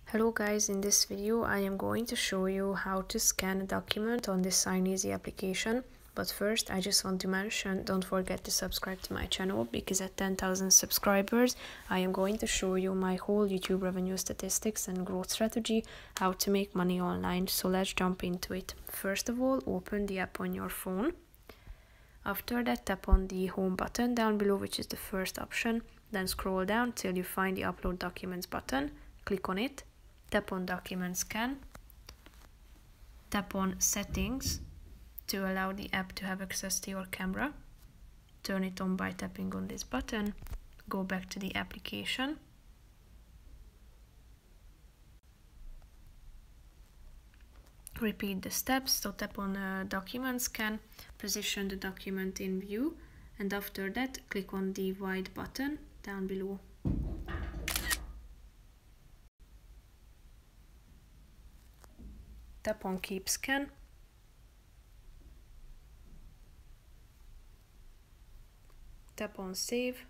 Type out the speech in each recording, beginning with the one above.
Hello guys, in this video I am going to show you how to scan a document on this SignEasy application. But first I just want to mention, don't forget to subscribe to my channel, because at 10,000 subscribers I am going to show you my whole YouTube revenue statistics and growth strategy, how to make money online. So let's jump into it. First of all, open the app on your phone. After that, tap on the home button down below, which is the first option. Then scroll down till you find the upload documents button. Click on it. Tap on document scan. Tap on settings to allow the app to have access to your camera. Turn it on by tapping on this button. Go back to the application. Repeat the steps. So tap on document scan, position the document in view, and after that click on the white button down below. Tap on keep scan. Tap on save.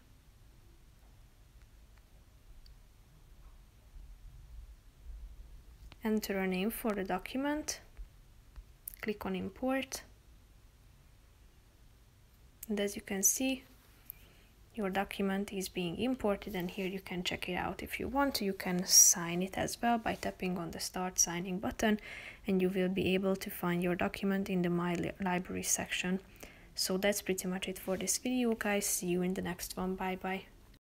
Enter a name for the document. Click on import. And as you can see, your document is being imported, and here you can check it out. If you want to, you can sign it as well by tapping on the start signing button, and you will be able to find your document in the My Library section. So that's pretty much it for this video, guys. See you in the next one. Bye bye.